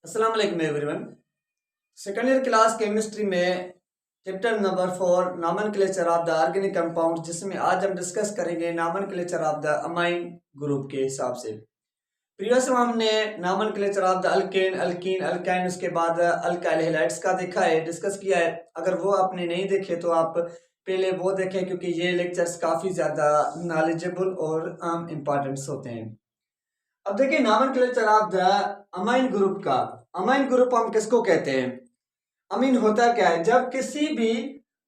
अस्सलाम वालेकुम everyone. Second year class chemistry में chapter number 4 nomenclature of the organic compound, जिसमें आज हम डिस्कस करेंगे nomenclature of the amine group के हिसाब से। प्रीवियस में हमने nomenclature of the alkane, alkene, alkyne, उसके बाद अल्काइल हैलाइड्स का देखा है, डिस्कस किया है। अगर वो आपने नहीं देखे तो आप पहले वो देखें, क्योंकि ये लेक्चर्स काफ़ी ज़्यादा नॉलेजेबल और इम्पॉर्टेंट्स होते हैं। अब देखिए nomenclature of the amine group का। अमाइन ग्रुप हम किसको कहते हैं? अमीन होता क्या है? जब किसी भी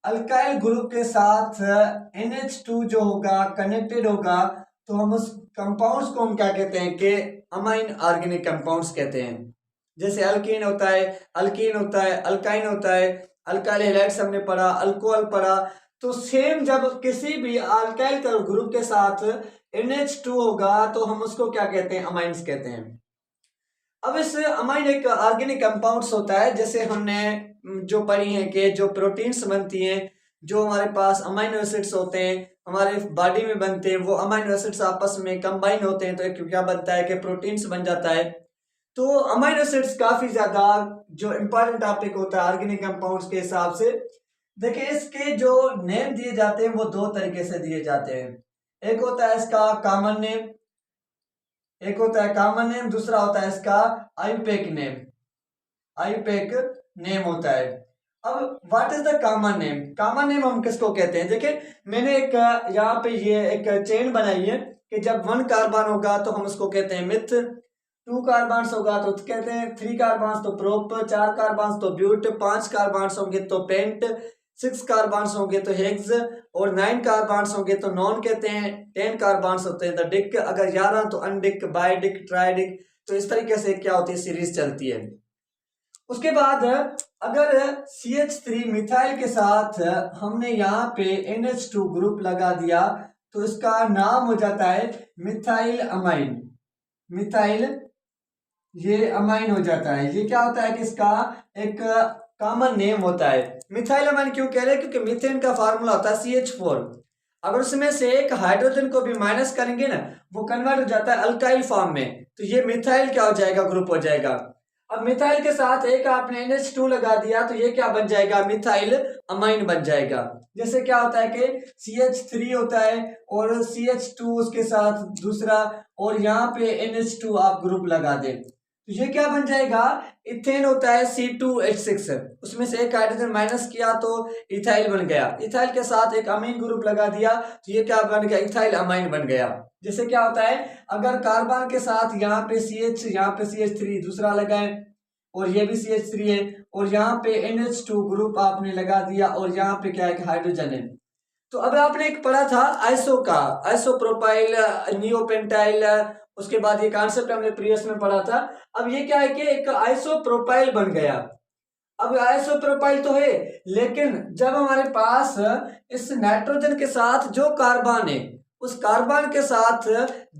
अल्काइल ग्रुप के साथ NH2 जो होगा कनेक्टेड होगा, तो हम उस कंपाउंड्स को हम क्या कहते हैं कि अमाइन ऑर्गेनिक कंपाउंड्स कहते हैं। जैसे अल्कीन होता है, अल्कीन होता है, अल्काइन होता है, अल्काइल हैलाइड्स हमने पढ़ा, अल्कोहल पढ़ा। तो सेम जब किसी भी अल्काइल ग्रुप के साथ NH2 होगा तो हम उसको क्या कहते हैं? अमाइंस कहते हैं। अब इस अमाइन एक ऑर्गेनिक कंपाउंड्स होता है, जैसे हमने जो पढ़ी है कि जो प्रोटीन्स बनती हैं, जो हमारे पास अमाइनो एसिड्स होते हैं हमारे बॉडी में बनते हैं, वो अमाइनो एसिड्स आपस में कंबाइन होते हैं तो एक क्या बनता है कि प्रोटीन्स बन जाता है। तो अमाइनो एसिड्स काफी ज्यादा जो इंपॉर्टेंट टॉपिक होता है ऑर्गेनिक कंपाउंड्स के हिसाब से। देखिए इसके जो नेम दिए जाते हैं वो दो तरीके से दिए जाते हैं। एक होता है इसका कॉमन नेम, दूसरा होता है इसका आईयूपैक नेम। आईयूपैक नेम होता है। अब what is the common name? Common name हम किसको कहते हैं? देखिए मैंने एक यहाँ पे ये एक चेन बनाई है कि जब 1 कार्बन होगा तो हम उसको कहते हैं मिथ, 2 कार्बन्स होगा तो कहते हैं 3 कार्बन्स तो प्रोप, 4 कार्बन्स तो ब्यूट, 5 कार्बन्स होंगे तो पेंट, 6 कार्बन्स होंगे तो हेक्स, और 9 कार्बन्स होंगे तो नॉन कहते हैं, 10 कार्बन्स होते हैं तो डिक, अगर 11 तो अनडिक, बाइडिक, ट्राइडिक। तो इस तरीके से क्या होती है, सीरीज चलती है। उसके बाद अगर CH3 मिथाइल के साथ हमने यहाँ पे NH2 ग्रुप लगा दिया तो इसका नाम हो जाता है मिथाइल अमाइन। मिथाइल ये अमाइन हो जाता है। ये क्या होता है कि इसका एक कॉमन नेम होता है। मिथाइल अमाइन क्यों कह रहे हैं? क्योंकि मीथेन का फार्मूला होता है CH4। अगर उसमें से एक हाइड्रोजन को भी माइनस करेंगे ना, वो कन्वर्ट हो जाता है अल्काइल फॉर्म में, तो ये मिथाइल क्या हो जाएगा, ग्रुप हो जाएगा। अब मिथाइल के साथ एक आपने NH2 लगा दिया तो ये क्या बन जाएगा, मिथाइल अमाइन बन जाएगा। जैसे क्या होता है कि CH3 होता है और CH2 उसके साथ दूसरा, और यहाँ पे NH2 आप ग्रुप लगा दें तो ये क्या बन जाएगा, इथेन होता है C2H6, उसमें से एक हाइड्रोजन माइनस किया तो इथाइल बन गया। इथाइल के साथ एक अमीन ग्रुप लगा दिया तो ये क्या बन गया, इथाइल अमाइन बन गया। जैसे क्या होता है, अगर कार्बन के साथ यहाँ पे CH, यहाँ पे CH3 दूसरा लगाए और ये भी CH3 है, और यहाँ पे NH2 ग्रुप आपने लगा दिया और यहाँ पे क्या है, हाइड्रोजन है। तो अब आपने एक पढ़ा था आइसो का, आइसोप्रोपाइल, नियोपेंटाइल, उसके बाद ये कॉन्सेप्ट हमने प्रीवियस में पढ़ा था। अब ये क्या है कि एक आइसोप्रोपाइल बन गया। अब आइसोप्रोपाइल तो है, लेकिन जब हमारे पास इस नाइट्रोजन के साथ जो कार्बन है, उस कार्बन के साथ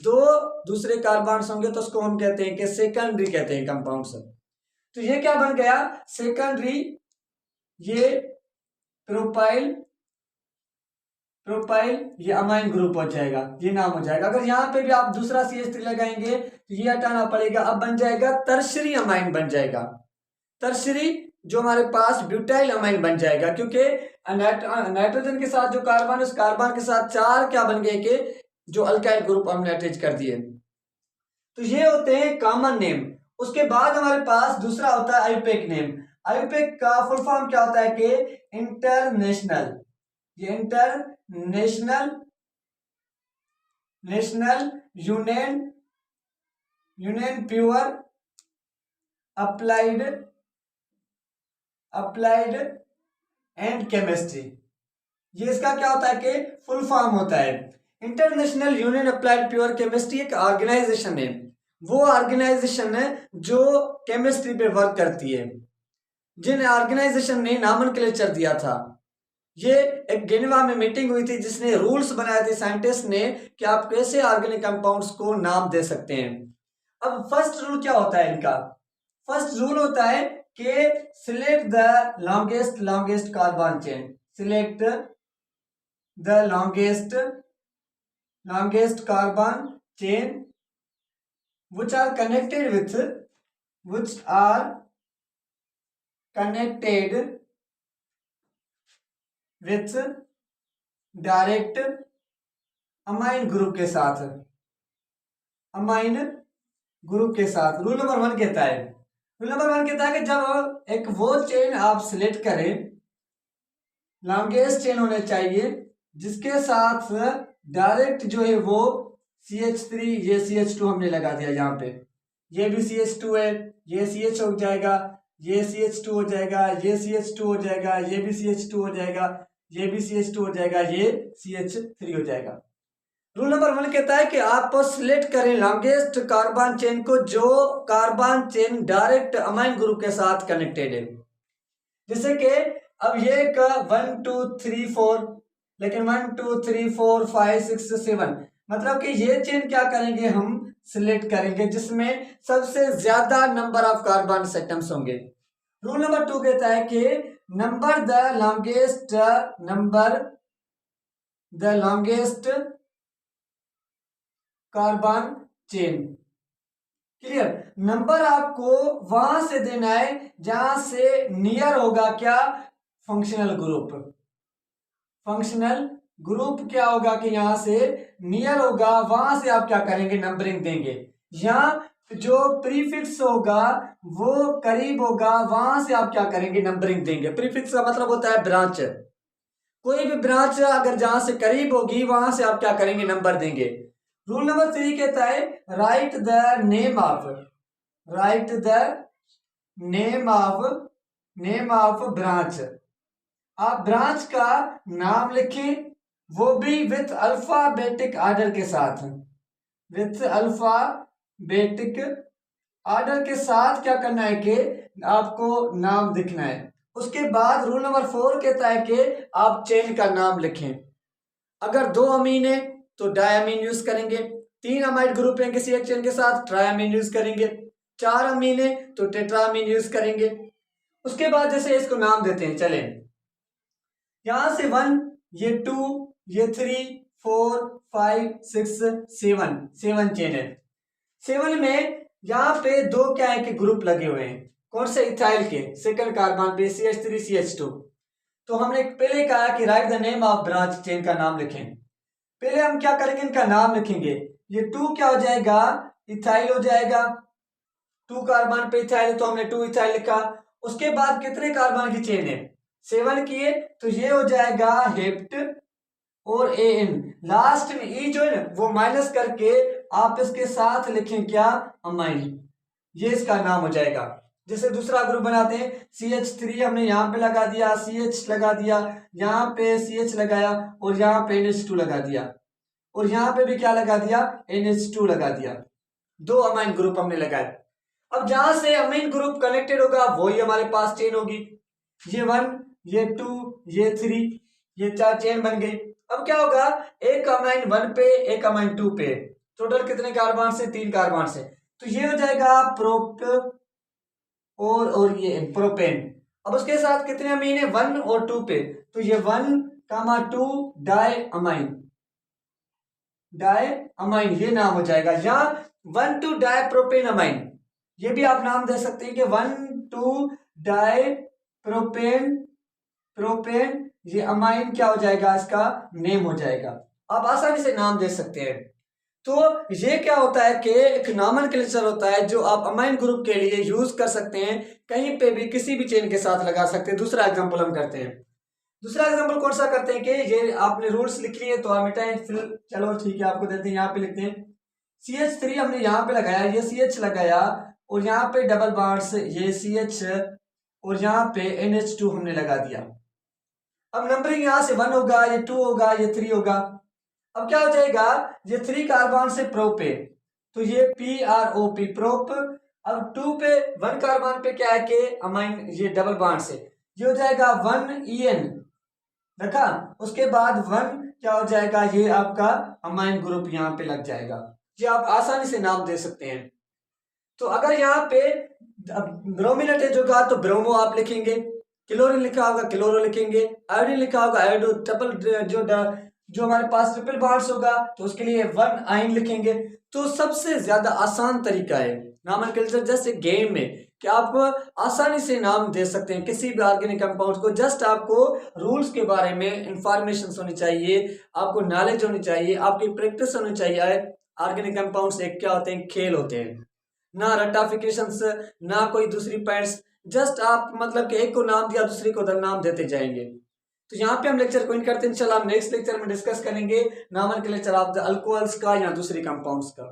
दो दूसरे कार्बन होंगे तो उसको हम कहते हैं कि सेकेंडरी कहते हैं कंपाउंड्स। तो ये क्या बन गया, सेकेंडरी, ये प्रोपाइल, ये अमाइन ग्रुप हो जाएगा, ये नाम हो जाएगा। अगर यहाँ पे भी आप दूसरा CH3 लगाएंगे तो ये हटाना पड़ेगा, अब बन जाएगा टर्शरी अमाइन बन जाएगा। टर्शरी जो हमारे पास ब्यूटाइल अमाइन बन जाएगा, क्योंकि नाइट्रोजन के साथ जो कार्बन, उस कार्बन के साथ 4 क्या बन गए कि जो अल्काइल ग्रुप हमने अटैच कर दिए। तो ये होते हैं कॉमन नेम। उसके बाद हमारे पास दूसरा होता है आईयूपैक नेम। आईयूपैक का फुल फॉर्म क्या होता है कि इंटरनेशनल, ये national union pure applied and chemistry, ये इसका क्या होता है कि फुल फॉर्म होता है। International union applied pure chemistry एक ऑर्गेनाइजेशन है, वो ऑर्गेनाइजेशन है जो केमिस्ट्री पे वर्क करती है, जिन ऑर्गेनाइजेशन ने नॉमेनक्लेचर दिया था। ये एक जेनेवा में मीटिंग हुई थी जिसने रूल्स बनाए थे साइंटिस्ट ने कि आप कैसे ऑर्गेनिक कंपाउंड्स को नाम दे सकते हैं। अब फर्स्ट रूल क्या होता है इनका? फर्स्ट रूल होता है कि select the longest carbon chain, select the longest carbon chain which are connected with which are connected with direct amine group के साथ, अमाइन ग्रुप के साथ। रूल नंबर 1 कहता है, रूल नंबर 1 कहता है कि जब एक वो चेन आप सिलेक्ट करें, लॉन्गेस्ट चेन होने चाहिए जिसके साथ डायरेक्ट जो है वो CH3, ये CH2 हमने लगा दिया यहाँ पे, ये भी CH2 है, ये CH हो जाएगा, ये CH2 हो जाएगा, ये CH2 हो जाएगा, ये भी CH2 हो जाएगा, ये भी CH2 हो जाएगा, ये CH3 हो जाएगा। रूल नंबर 1 कहता है कि आप सिलेक्ट करें लॉन्गेस्ट कार्बन चेन को जो carbon chain direct amine group के साथ कनेक्टेड है। जैसे कि अब ये 1 2 3 4, लेकिन 1 2 3 4 5 6 7, मतलब कि ये चेन क्या करेंगे, हम सिलेक्ट करेंगे जिसमें सबसे ज्यादा नंबर ऑफ कार्बन एटम्स होंगे। रूल नंबर 2 कहता है कि number the longest carbon chain. Clear? Number आपको वहां से देना है जहां से नियर होगा क्या, फंक्शनल ग्रुप। फंक्शनल ग्रुप क्या होगा कि यहां से नियर होगा, वहां से आप क्या करेंगे, नंबरिंग देंगे। यहां जो प्रीफिक्स होगा वो करीब होगा, वहां से आप क्या करेंगे, नंबरिंग देंगे। प्रीफिक्स का मतलब होता है ब्रांच, कोई भी ब्रांच अगर जहां से करीब होगी वहां से आप क्या करेंगे, नंबर देंगे। रूल नंबर 3 कहता है right the name of branch. आप ब्रांच का नाम लिखें, वो भी विथ अल्फाबेटिक ऑर्डर के साथ, विथ अल्फाबेटिक ऑर्डर के साथ क्या करना है कि आपको नाम लिखना है। उसके बाद रूल नंबर 4 कहता है कि आप चेन का नाम लिखें। अगर 2 अमीन है तो डायमीन यूज करेंगे, 3 अमाइड ग्रुप है किसी एक चेन के साथ ट्रायमीन यूज करेंगे, 4 अमीन है तो टेट्रामीन यूज करेंगे। उसके बाद जैसे इसको नाम देते हैं, चले यहां से 1, ये 2, ये 3 4 5 6 7 चेन है। 7 में यहाँ पे 2 क्या है कि ग्रुप लगे हुए हैं, कौन से, इथाइल के सेकंड कार्बन पे CH3 CH2। तो हमने पहले कहा कि right the name of branch, chain का नाम लिखें। पहले हम क्या करेंगे, इनका नाम लिखेंगे। ये 2 क्या हो जाएगा, इथाइल हो जाएगा, 2 कार्बन पे इथाइल तो हमने 2 इथाइल लिखा। उसके बाद कितने कार्बन की चेन है, 7 की है, तो ये हो जाएगा हेप्ट और AN। लास्ट में E जो है ना वो माइनस करके आप इसके साथ लिखें क्या, अमाइन, ये इसका नाम हो जाएगा। जैसे दूसरा ग्रुप बनाते हैं, CH3 हमने यहाँ पे लगा दिया, CH लगा दिया, यहाँ पे CH लगाया और यहाँ पे NH2 लगा दिया, और यहाँ पे भी क्या लगा दिया, NH2 लगा दिया। 2 अमाइन ग्रुप हमने लगाए। अब जहां से अमीन ग्रुप कनेक्टेड होगा वही हमारे पास चेन होगी। ये 1, ये 2, ये 3, ये 4 चेन बन गई। अब क्या होगा, एक अमाइन 1 पे, एक अमाइन 2 पे, टोटल कितने कार्बन से, 3 कार्बन से, तो ये हो जाएगा प्रोप और ये प्रोपेन। अब उसके साथ कितने अमीन है, 1 और 2 पे, तो ये 1, 2 डाई अमाइन ये नाम हो जाएगा। या 1 2 डाई प्रोपेन अमाइन, ये भी आप नाम दे सकते हैं कि 1 2 डाई प्रोपेन ये अमाइन क्या हो जाएगा, इसका नेम हो जाएगा। आप आसानी से नाम दे सकते हैं। तो ये क्या होता है कि एक नॉमेनक्लेचर होता है जो आप अमाइन ग्रुप के लिए यूज कर सकते हैं, कहीं पे भी किसी भी चेन के साथ लगा सकते हैं। दूसरा एग्जांपल हम करते हैं। दूसरा एग्जांपल कौन सा करते हैं कि ये आपने रूल्स लिख लिए तो आप मिटाएं, फिर चलो ठीक है आपको देते हैं। यहाँ पे लिखते हैं CH3 हमने यहाँ पे लगाया, ये CH लगाया और यहाँ पे डबल बॉन्ड्स, ये CH और यहाँ पे NH2 हमने लगा दिया। अब नंबरिंग यहाँ से 1 होगा, ये 2 होगा, ये 3 होगा। अब क्या हो जाएगा, ये 3 कार्बन से प्रोप पे, तो ये PROP प्रोप। अब 2 पे 1 कार्बन पे क्या है कि अमाइन, ये डबल बॉन्ड से, ये हो जाएगा 1 EN रखा। उसके बाद 1 क्या हो जाएगा, ये आपका अमाइन ग्रुप यहाँ पे लग जाएगा। ये आप आसानी से नाम दे सकते हैं। तो अगर यहाँ पे ब्रोमीन अटैच होगा तो ब्रोमो आप लिखेंगे, क्लोरीन लिखा होगा क्लोरो लिखेंगे, आयोडीन लिखा होगा आयोडो, ट्रिपल जो हमारे पास ट्रिपल बॉन्ड्स होगा तो उसके लिए 1 आइन लिखेंगे। तो सबसे ज्यादा आसान तरीका है नॉमेनक्लेचर जस्ट एक गेम है कि आप आसानी से नाम दे सकते हैं किसी भी ऑर्गेनिक कंपाउंड को। जस्ट आपको रूल्स के बारे में इंफॉर्मेशन होनी चाहिए, आपको नॉलेज होनी चाहिए, आपकी प्रैक्टिस होनी चाहिए। ऑर्गेनिक कंपाउंड्स एक क्या होते हैं, खेल होते हैं, ना रटाफिकेशंस, ना कोई दूसरी पैड्स। जस्ट आप मतलब कि एक को नाम दिया दूसरे को नाम देते जाएंगे। तो यहाँ पे हम लेक्चर को एंड करते हैं। इंशाल्लाह हम नेक्स्ट लेक्चर में डिस्कस करेंगे नॉमेनक्लेचर ऑफ द अल्कोहल्स का या दूसरी कंपाउंड्स का।